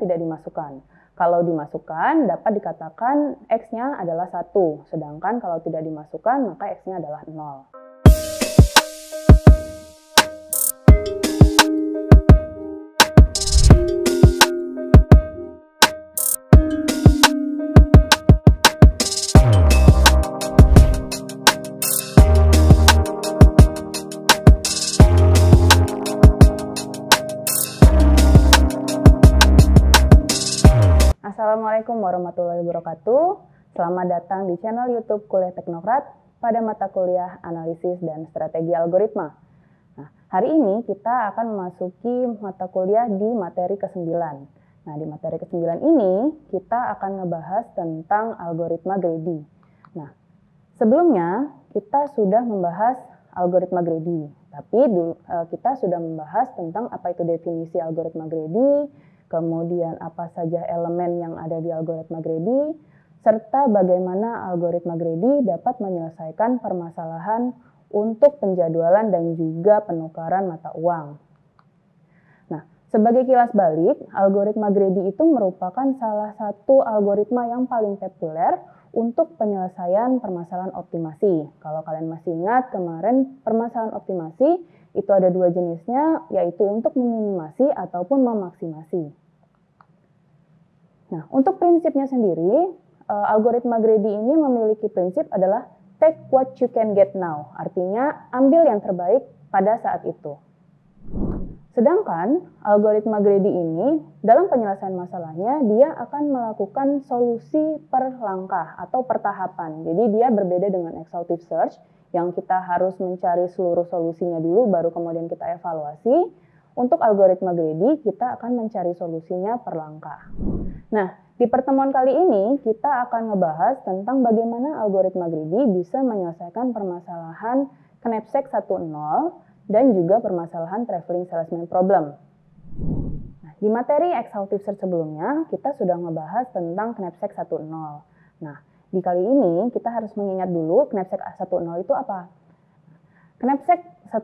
tidak dimasukkan. Kalau dimasukkan, dapat dikatakan X-nya adalah 1, sedangkan kalau tidak dimasukkan, maka X-nya adalah 0. Assalamualaikum warahmatullahi wabarakatuh. Selamat datang di channel YouTube Kuliah Teknokrat pada mata kuliah Analisis dan Strategi Algoritma. Nah, hari ini kita akan memasuki mata kuliah di materi ke-9. Nah, di materi ke-9 ini kita akan ngebahas tentang algoritma greedy. Nah, sebelumnya kita sudah membahas algoritma greedy, tapi kita sudah membahas tentang apa itu definisi algoritma greedy, kemudian apa saja elemen yang ada di algoritma greedy, serta bagaimana algoritma greedy dapat menyelesaikan permasalahan untuk penjadwalan dan juga penukaran mata uang. Nah, sebagai kilas balik, algoritma greedy itu merupakan salah satu algoritma yang paling populer untuk penyelesaian permasalahan optimasi. Kalau kalian masih ingat kemarin permasalahan optimasi itu ada dua jenisnya, yaitu untuk meminimasi ataupun memaksimasi. Nah, untuk prinsipnya sendiri, algoritma greedy ini memiliki prinsip adalah take what you can get now, artinya ambil yang terbaik pada saat itu. Sedangkan algoritma greedy ini dalam penyelesaian masalahnya dia akan melakukan solusi per langkah atau per tahapan. Jadi dia berbeda dengan exhaustive search yang kita harus mencari seluruh solusinya dulu baru kemudian kita evaluasi. Untuk algoritma greedy kita akan mencari solusinya per langkah. Nah, di pertemuan kali ini kita akan ngebahas tentang bagaimana algoritma greedy bisa menyelesaikan permasalahan Knapsack 1.0 dan juga permasalahan traveling salesman problem. Nah, di materi exhaustive search sebelumnya kita sudah ngebahas tentang Knapsack 1.0. Nah, di kali ini kita harus mengingat dulu Knapsack 1.0 itu apa? Knapsack 1.0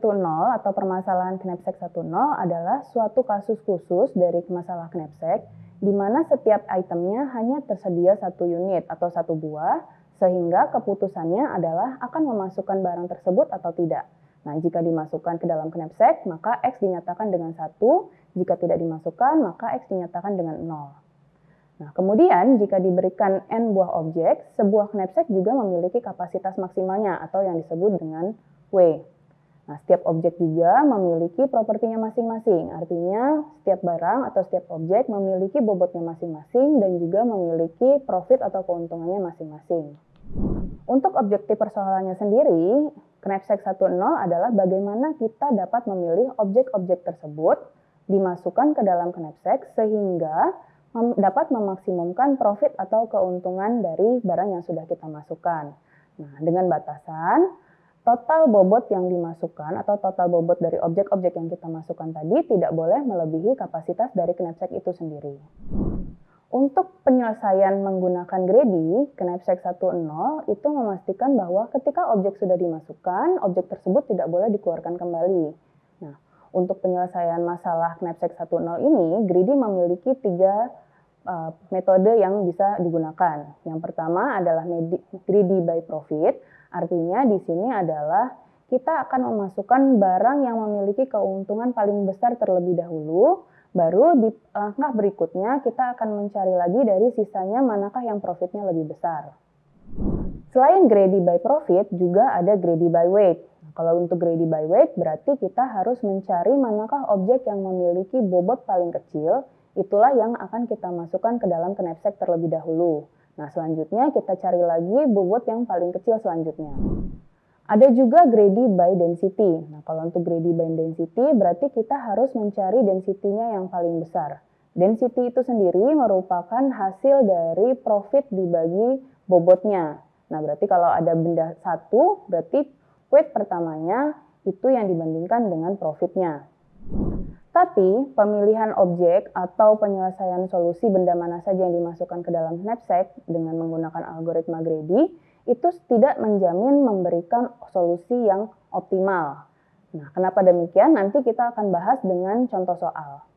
atau permasalahan Knapsack 1.0 adalah suatu kasus khusus dari masalah Knapsack di mana setiap itemnya hanya tersedia satu unit atau satu buah, sehingga keputusannya adalah akan memasukkan barang tersebut atau tidak. Nah, jika dimasukkan ke dalam Knapsack, maka X dinyatakan dengan 1, jika tidak dimasukkan, maka X dinyatakan dengan 0. Nah, kemudian jika diberikan N buah objek, sebuah Knapsack juga memiliki kapasitas maksimalnya atau yang disebut dengan W. Nah, setiap objek juga memiliki propertinya masing-masing, artinya setiap barang atau setiap objek memiliki bobotnya masing-masing dan juga memiliki profit atau keuntungannya masing-masing. Untuk objektif persoalannya sendiri, Knapsack 1.0 adalah bagaimana kita dapat memilih objek-objek tersebut dimasukkan ke dalam Knapsack sehingga dapat memaksimumkan profit atau keuntungan dari barang yang sudah kita masukkan. Nah, dengan batasan total bobot yang dimasukkan atau total bobot dari objek-objek yang kita masukkan tadi tidak boleh melebihi kapasitas dari Knapsack itu sendiri. Untuk penyelesaian menggunakan greedy, Knapsack 1.0 itu memastikan bahwa ketika objek sudah dimasukkan, objek tersebut tidak boleh dikeluarkan kembali. Nah, untuk penyelesaian masalah Knapsack 1.0 ini, greedy memiliki 3 metode yang bisa digunakan. Yang pertama adalah greedy by profit, artinya di sini adalah kita akan memasukkan barang yang memiliki keuntungan paling besar terlebih dahulu, baru di langkah berikutnya kita akan mencari lagi dari sisanya manakah yang profitnya lebih besar. Selain greedy by profit, juga ada greedy by weight. Nah, kalau untuk greedy by weight berarti kita harus mencari manakah objek yang memiliki bobot paling kecil, itulah yang akan kita masukkan ke dalam Knapsack terlebih dahulu. Nah, selanjutnya kita cari lagi bobot yang paling kecil selanjutnya. Ada juga greedy by density. Nah, kalau untuk greedy by density berarti kita harus mencari density-nya yang paling besar. Density itu sendiri merupakan hasil dari profit dibagi bobotnya. Nah, berarti kalau ada benda 1, berarti weight pertamanya itu yang dibandingkan dengan profitnya. Tapi, pemilihan objek atau penyelesaian solusi benda mana saja yang dimasukkan ke dalam Knapsack dengan menggunakan algoritma greedy itu tidak menjamin memberikan solusi yang optimal. Nah, kenapa demikian? Nanti kita akan bahas dengan contoh soal.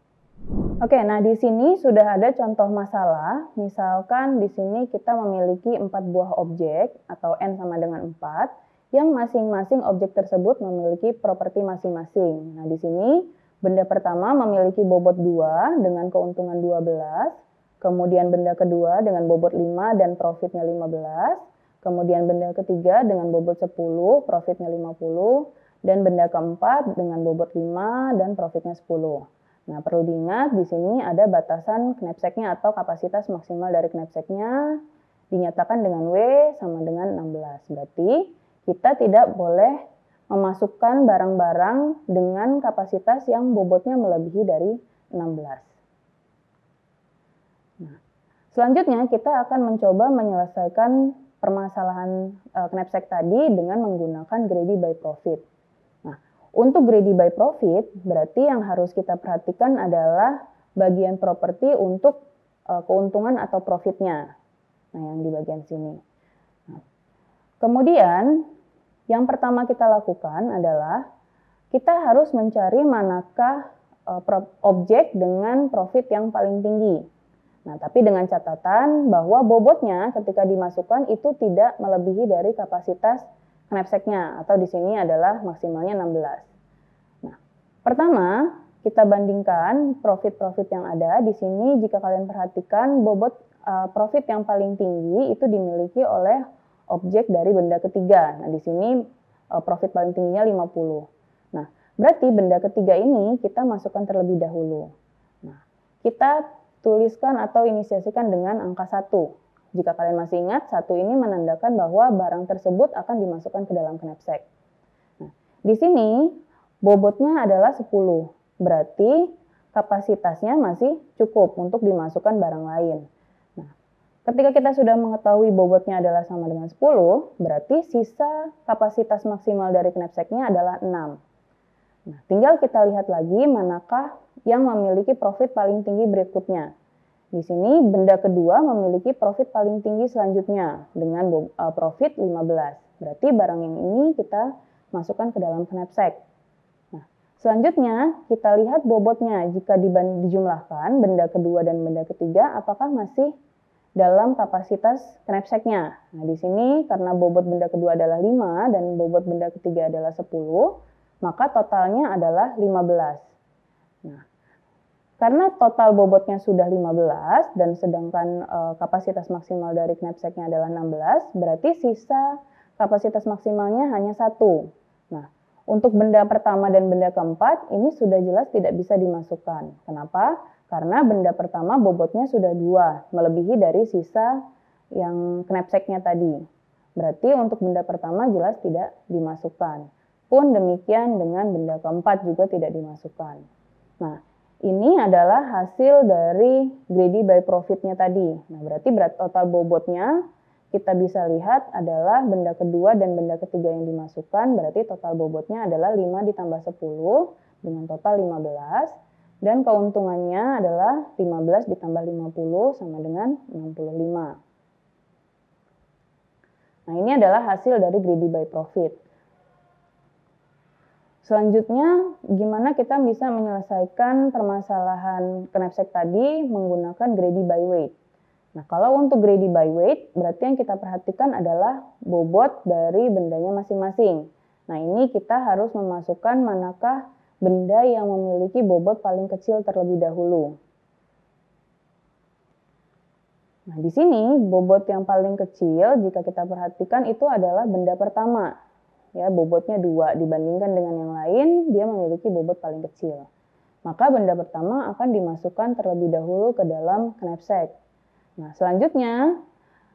Oke, nah di sini sudah ada contoh masalah. Misalkan di sini kita memiliki 4 buah objek atau N sama dengan 4 yang masing-masing objek tersebut memiliki properti masing-masing. Nah, di sini benda pertama memiliki bobot 2 dengan keuntungan 12, kemudian benda kedua dengan bobot 5 dan profitnya 15, kemudian benda ketiga dengan bobot 10, profitnya 50, dan benda keempat dengan bobot 5 dan profitnya 10. Nah, perlu diingat di sini ada batasan knapsacknya atau kapasitas maksimal dari knapsacknya dinyatakan dengan W sama dengan 16. Berarti kita tidak boleh memasukkan barang-barang dengan kapasitas yang bobotnya melebihi dari 16. Nah, selanjutnya kita akan mencoba menyelesaikan permasalahan knapsack tadi dengan menggunakan greedy by profit. Untuk greedy by profit, berarti yang harus kita perhatikan adalah bagian properti untuk keuntungan atau profitnya. Nah, yang di bagian sini. Nah, kemudian, yang pertama kita lakukan adalah kita harus mencari manakah objek dengan profit yang paling tinggi. Nah, tapi dengan catatan bahwa bobotnya ketika dimasukkan itu tidak melebihi dari kapasitas knapsacknya atau di sini adalah maksimalnya 16. Nah, pertama kita bandingkan profit-profit yang ada di sini. Jika kalian perhatikan bobot profit yang paling tinggi itu dimiliki oleh objek dari benda ketiga. Nah, di sini profit paling tingginya 50. Nah, berarti benda ketiga ini kita masukkan terlebih dahulu. Nah, kita tuliskan atau inisiasikan dengan angka 1. Jika kalian masih ingat, 1 ini menandakan bahwa barang tersebut akan dimasukkan ke dalam knapsack. Nah, di sini bobotnya adalah 10. Berarti kapasitasnya masih cukup untuk dimasukkan barang lain. Nah, ketika kita sudah mengetahui bobotnya adalah sama dengan 10, berarti sisa kapasitas maksimal dari knapsacknya adalah 6. Nah, tinggal kita lihat lagi manakah yang memiliki profit paling tinggi berikutnya. Di sini benda kedua memiliki profit paling tinggi selanjutnya dengan profit 15. Berarti barang yang ini kita masukkan ke dalam knapsack. Nah, selanjutnya kita lihat bobotnya. Jika dijumlahkan benda kedua dan benda ketiga, apakah masih dalam kapasitas knapsacknya. Nah, di sini karena bobot benda kedua adalah 5 dan bobot benda ketiga adalah 10, maka totalnya adalah 15. Nah, karena total bobotnya sudah 15 dan sedangkan kapasitas maksimal dari knapsacknya adalah 16, berarti sisa kapasitas maksimalnya hanya 1. Nah, untuk benda pertama dan benda keempat ini sudah jelas tidak bisa dimasukkan. Kenapa? Karena benda pertama bobotnya sudah 2, melebihi dari sisa yang knapsacknya tadi. Berarti untuk benda pertama jelas tidak dimasukkan. Pun demikian dengan benda keempat juga tidak dimasukkan. Nah, ini adalah hasil dari greedy by profit-nya tadi. Nah, berarti total bobotnya kita bisa lihat adalah benda kedua dan benda ketiga yang dimasukkan. Berarti total bobotnya adalah 5 ditambah 10 dengan total 15. Dan keuntungannya adalah 15 ditambah 50 sama dengan 65. Nah, ini adalah hasil dari greedy by profit. Selanjutnya, gimana kita bisa menyelesaikan permasalahan knapsack tadi menggunakan greedy by weight. Nah, kalau untuk greedy by weight, berarti yang kita perhatikan adalah bobot dari bendanya masing-masing. Nah, ini kita harus memasukkan manakah benda yang memiliki bobot paling kecil terlebih dahulu. Nah, di sini bobot yang paling kecil jika kita perhatikan itu adalah benda pertama. Ya, bobotnya 2 dibandingkan dengan yang lain, dia memiliki bobot paling kecil. Maka benda pertama akan dimasukkan terlebih dahulu ke dalam knapsack. Nah, selanjutnya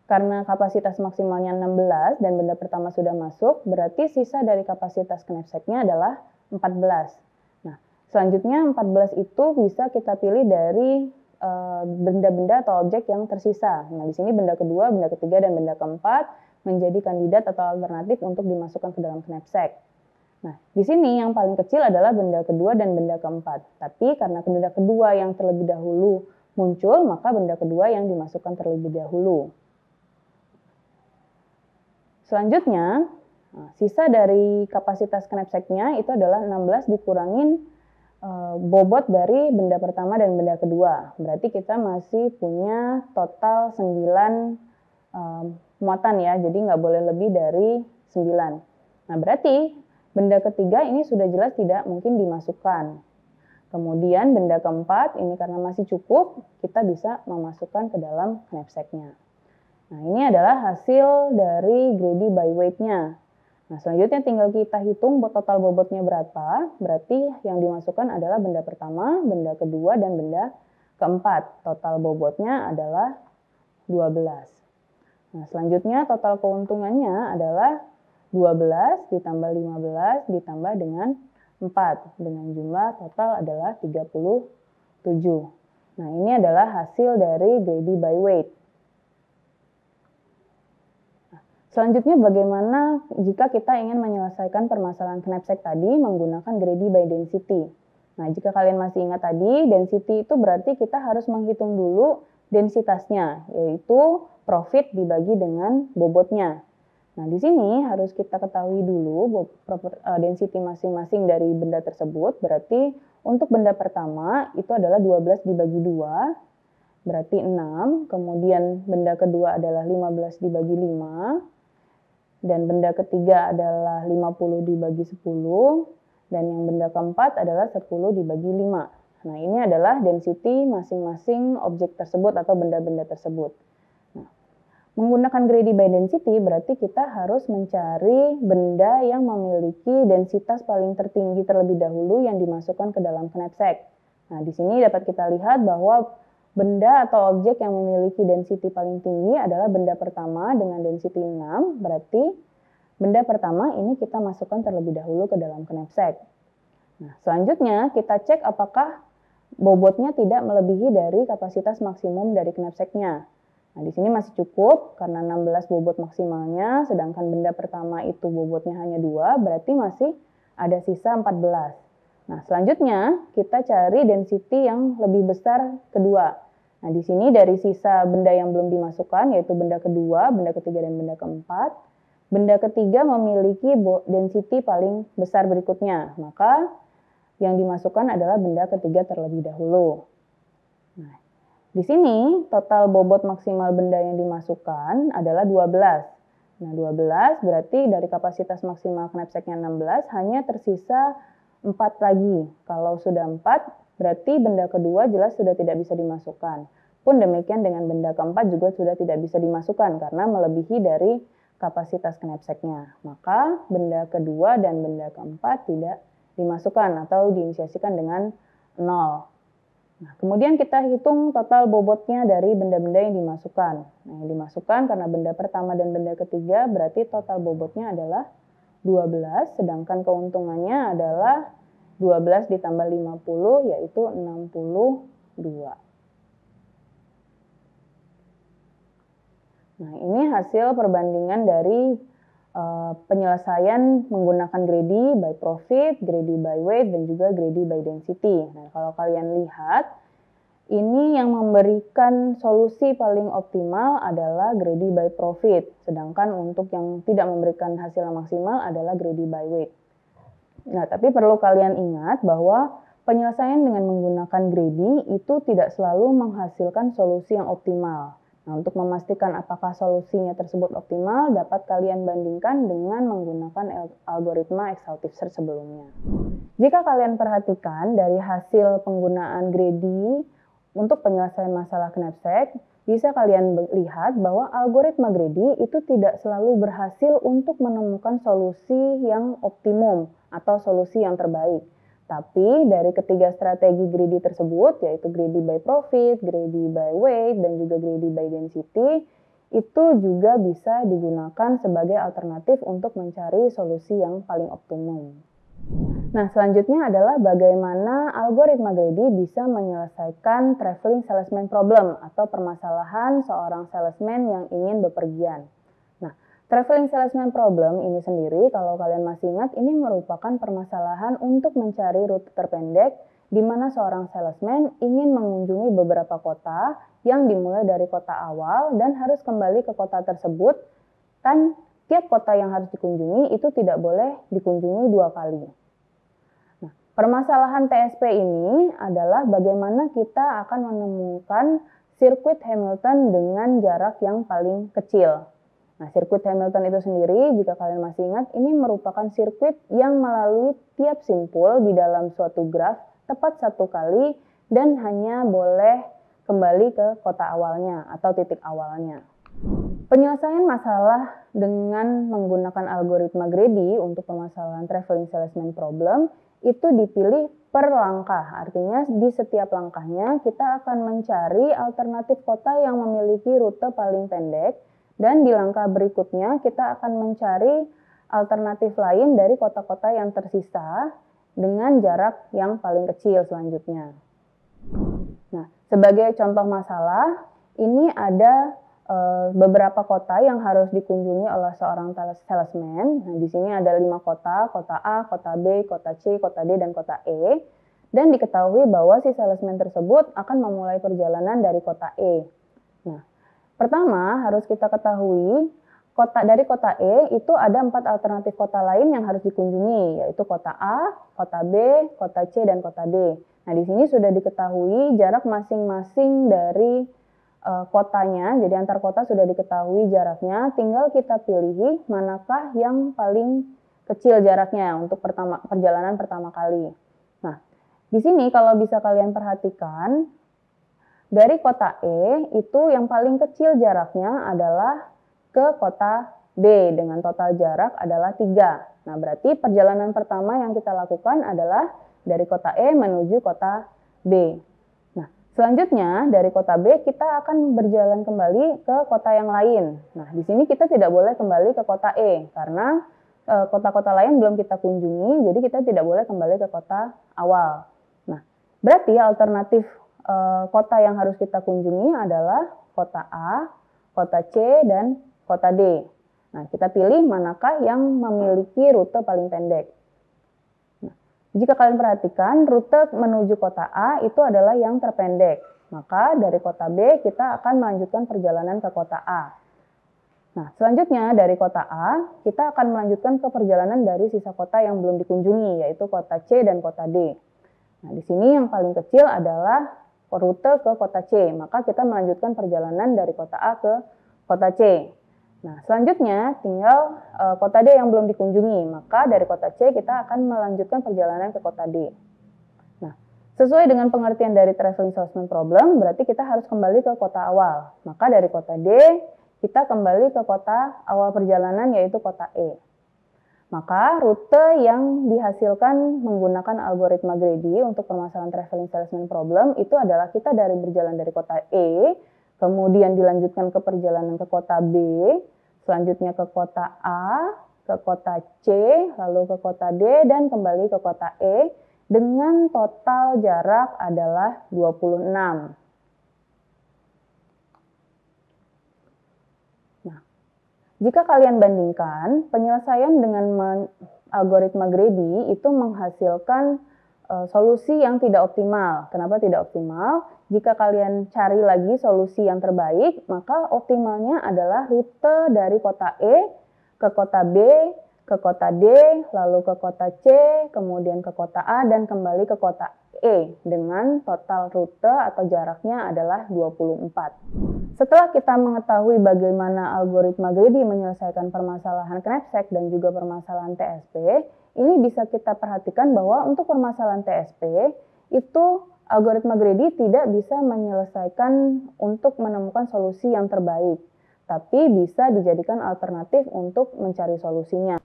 karena kapasitas maksimalnya 16 dan benda pertama sudah masuk, berarti sisa dari kapasitas knapsacknya adalah 14. Nah, selanjutnya 14 itu bisa kita pilih dari benda-benda atau objek yang tersisa. Nah, di sini benda kedua, benda ketiga, dan benda keempat menjadi kandidat atau alternatif untuk dimasukkan ke dalam knapsack. Nah, di sini yang paling kecil adalah benda kedua dan benda keempat. Tapi karena benda kedua yang terlebih dahulu muncul, maka benda kedua yang dimasukkan terlebih dahulu. Selanjutnya, sisa dari kapasitas knapsacknya itu adalah 16 dikurangin bobot dari benda pertama dan benda kedua. Berarti kita masih punya total 9 muatan ya, jadi nggak boleh lebih dari 9. Nah, berarti benda ketiga ini sudah jelas tidak mungkin dimasukkan. Kemudian benda keempat ini karena masih cukup, kita bisa memasukkan ke dalam knapsacknya. Nah, ini adalah hasil dari greedy by weight-nya. Nah, selanjutnya tinggal kita hitung total bobotnya berapa. Berarti yang dimasukkan adalah benda pertama, benda kedua, dan benda keempat. Total bobotnya adalah 12. Nah, selanjutnya total keuntungannya adalah 12 ditambah 15 ditambah dengan 4. Dengan jumlah total adalah 37. Nah, ini adalah hasil dari greedy by weight. Selanjutnya bagaimana jika kita ingin menyelesaikan permasalahan knapsack tadi menggunakan greedy by density. Nah, jika kalian masih ingat tadi, density itu berarti kita harus menghitung dulu densitasnya, yaitu profit dibagi dengan bobotnya. Nah, di sini harus kita ketahui dulu density masing-masing dari benda tersebut. Berarti untuk benda pertama itu adalah 12 dibagi 2, berarti 6. Kemudian benda kedua adalah 15 dibagi 5. Dan benda ketiga adalah 50 dibagi 10, dan yang benda keempat adalah 10 dibagi 5. Nah, ini adalah density masing-masing objek tersebut atau benda-benda tersebut. Nah, menggunakan greedy by density berarti kita harus mencari benda yang memiliki densitas paling tertinggi terlebih dahulu yang dimasukkan ke dalam knapsack. Nah, di sini dapat kita lihat bahwa benda atau objek yang memiliki density paling tinggi adalah benda pertama dengan density 6, berarti benda pertama ini kita masukkan terlebih dahulu ke dalam knapsack. Nah, selanjutnya kita cek apakah bobotnya tidak melebihi dari kapasitas maksimum dari knapsacknya. Nah, di sini masih cukup karena 16 bobot maksimalnya, sedangkan benda pertama itu bobotnya hanya 2, berarti masih ada sisa 14. Nah, selanjutnya kita cari density yang lebih besar kedua. Nah, di sini dari sisa benda yang belum dimasukkan, yaitu benda kedua, benda ketiga, dan benda keempat, benda ketiga memiliki density paling besar berikutnya. Maka yang dimasukkan adalah benda ketiga terlebih dahulu. Nah, di sini total bobot maksimal benda yang dimasukkan adalah 12. Nah, 12 berarti dari kapasitas maksimal knapsacknya 16 hanya tersisa 4 lagi. Kalau sudah 4, berarti benda kedua jelas sudah tidak bisa dimasukkan. Pun demikian dengan benda keempat juga sudah tidak bisa dimasukkan karena melebihi dari kapasitas knapsacknya. Maka benda kedua dan benda keempat tidak dimasukkan atau diinisiasikan dengan 0. Nah, kemudian kita hitung total bobotnya dari benda-benda yang dimasukkan. Nah, yang dimasukkan karena benda pertama dan benda ketiga berarti total bobotnya adalah 12, sedangkan keuntungannya adalah 12 ditambah 50 yaitu 62. Nah, ini hasil perbandingan dari penyelesaian menggunakan greedy by profit, greedy by weight, dan juga greedy by density. Nah, kalau kalian lihat, ini yang memberikan solusi paling optimal adalah greedy by profit, sedangkan untuk yang tidak memberikan hasil yang maksimal adalah greedy by weight. Nah, tapi perlu kalian ingat bahwa penyelesaian dengan menggunakan greedy itu tidak selalu menghasilkan solusi yang optimal. Nah, untuk memastikan apakah solusinya tersebut optimal, dapat kalian bandingkan dengan menggunakan algoritma exhaustive search sebelumnya. Jika kalian perhatikan dari hasil penggunaan greedy untuk penyelesaian masalah knapsack, bisa kalian lihat bahwa algoritma greedy itu tidak selalu berhasil untuk menemukan solusi yang optimum atau solusi yang terbaik. Tapi dari ketiga strategi greedy tersebut, yaitu greedy by profit, greedy by weight, dan juga greedy by density, itu juga bisa digunakan sebagai alternatif untuk mencari solusi yang paling optimum. Nah, selanjutnya adalah bagaimana algoritma greedy bisa menyelesaikan traveling salesman problem atau permasalahan seorang salesman yang ingin bepergian. Nah, traveling salesman problem ini sendiri, kalau kalian masih ingat, ini merupakan permasalahan untuk mencari rute terpendek di mana seorang salesman ingin mengunjungi beberapa kota yang dimulai dari kota awal dan harus kembali ke kota tersebut, dan tiap kota yang harus dikunjungi itu tidak boleh dikunjungi 2 kali. Permasalahan TSP ini adalah bagaimana kita akan menemukan sirkuit Hamilton dengan jarak yang paling kecil. Nah, sirkuit Hamilton itu sendiri, jika kalian masih ingat, ini merupakan sirkuit yang melalui tiap simpul di dalam suatu graf tepat satu kali dan hanya boleh kembali ke kota awalnya atau titik awalnya. Penyelesaian masalah dengan menggunakan algoritma greedy untuk permasalahan traveling salesman problem itu dipilih per langkah. Artinya di setiap langkahnya kita akan mencari alternatif kota yang memiliki rute paling pendek dan di langkah berikutnya kita akan mencari alternatif lain dari kota-kota yang tersisa dengan jarak yang paling kecil selanjutnya. Nah, sebagai contoh masalah, ini ada beberapa kota yang harus dikunjungi oleh seorang salesman. Nah, di sini ada 5 kota, kota A, kota B, kota C, kota D, dan kota E. Dan diketahui bahwa si salesman tersebut akan memulai perjalanan dari kota E. Nah, pertama harus kita ketahui dari kota E itu ada 4 alternatif kota lain yang harus dikunjungi, yaitu kota A, kota B, kota C, dan kota D. Nah, di sini sudah diketahui jarak masing-masing dari kotanya, jadi antar kota sudah diketahui jaraknya, tinggal kita pilih manakah yang paling kecil jaraknya untuk perjalanan pertama kali. Nah, di sini kalau bisa kalian perhatikan, dari kota E itu yang paling kecil jaraknya adalah ke kota B dengan total jarak adalah 3. Nah, berarti perjalanan pertama yang kita lakukan adalah dari kota E menuju kota B. Selanjutnya, dari kota B kita akan berjalan kembali ke kota yang lain. Nah, di sini kita tidak boleh kembali ke kota E, karena kota-kota lain belum kita kunjungi, jadi kita tidak boleh kembali ke kota awal. Nah, berarti alternatif kota yang harus kita kunjungi adalah kota A, kota C, dan kota D. Nah, kita pilih manakah yang memiliki rute paling pendek. Jika kalian perhatikan, rute menuju kota A itu adalah yang terpendek. Maka dari kota B kita akan melanjutkan perjalanan ke kota A. Nah, selanjutnya dari kota A kita akan melanjutkan ke perjalanan dari sisa kota yang belum dikunjungi, yaitu kota C dan kota D. Nah, di sini yang paling kecil adalah rute ke kota C. Maka kita melanjutkan perjalanan dari kota A ke kota C. Nah, selanjutnya tinggal kota D yang belum dikunjungi, maka dari kota C kita akan melanjutkan perjalanan ke kota D. Nah, sesuai dengan pengertian dari traveling salesman problem, berarti kita harus kembali ke kota awal. Maka dari kota D, kita kembali ke kota awal perjalanan yaitu kota E. Maka rute yang dihasilkan menggunakan algoritma greedy untuk permasalahan traveling salesman problem itu adalah kita berjalan dari kota E, kemudian dilanjutkan ke perjalanan ke kota B, selanjutnya ke kota A, ke kota C, lalu ke kota D, dan kembali ke kota E dengan total jarak adalah 26. Nah, jika kalian bandingkan, penyelesaian dengan algoritma greedy itu menghasilkan solusi yang tidak optimal. Kenapa tidak optimal? Jika kalian cari lagi solusi yang terbaik, maka optimalnya adalah rute dari kota E ke kota B, ke kota D, lalu ke kota C, kemudian ke kota A, dan kembali ke kota E dengan total rute atau jaraknya adalah 24. Setelah kita mengetahui bagaimana algoritma greedy menyelesaikan permasalahan knapsack dan juga permasalahan TSP, ini bisa kita perhatikan bahwa untuk permasalahan TSP itu algoritma greedy tidak bisa menyelesaikan untuk menemukan solusi yang terbaik, tapi bisa dijadikan alternatif untuk mencari solusinya.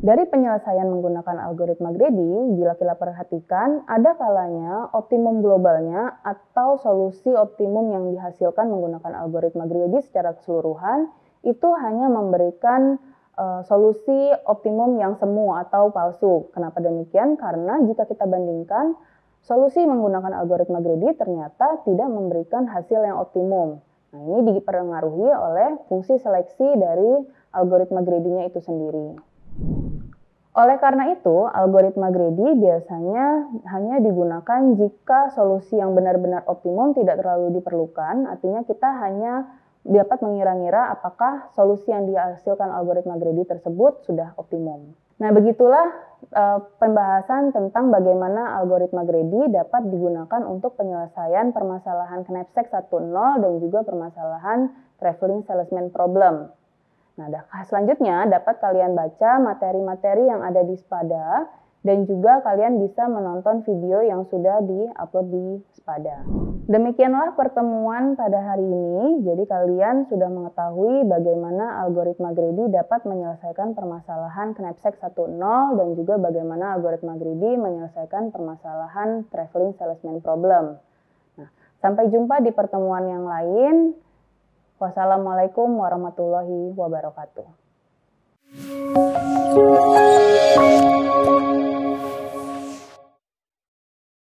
Dari penyelesaian menggunakan algoritma greedy, bila kita perhatikan, ada kalanya optimum globalnya atau solusi optimum yang dihasilkan menggunakan algoritma greedy secara keseluruhan itu hanya memberikan solusi optimum yang semu atau palsu. Kenapa demikian? Karena jika kita bandingkan, solusi menggunakan algoritma greedy ternyata tidak memberikan hasil yang optimum. Nah, ini dipengaruhi oleh fungsi seleksi dari algoritma greedy-nya itu sendiri. Oleh karena itu, algoritma greedy biasanya hanya digunakan jika solusi yang benar-benar optimum tidak terlalu diperlukan, artinya kita hanya dapat mengira-ngira apakah solusi yang dihasilkan algoritma greedy tersebut sudah optimum. Nah, begitulah pembahasan tentang bagaimana algoritma Grady dapat digunakan untuk penyelesaian permasalahan Knapsack 1.0 dan juga permasalahan traveling salesman problem. Nah, selanjutnya dapat kalian baca materi-materi yang ada di Spada dan juga kalian bisa menonton video yang sudah di-upload di Spada. Demikianlah pertemuan pada hari ini. Jadi kalian sudah mengetahui bagaimana algoritma Grady dapat menyelesaikan permasalahan Knapsack 1.0 dan juga bagaimana algoritma Grady menyelesaikan permasalahan traveling salesman problem. Nah, sampai jumpa di pertemuan yang lain. Wassalamualaikum warahmatullahi wabarakatuh.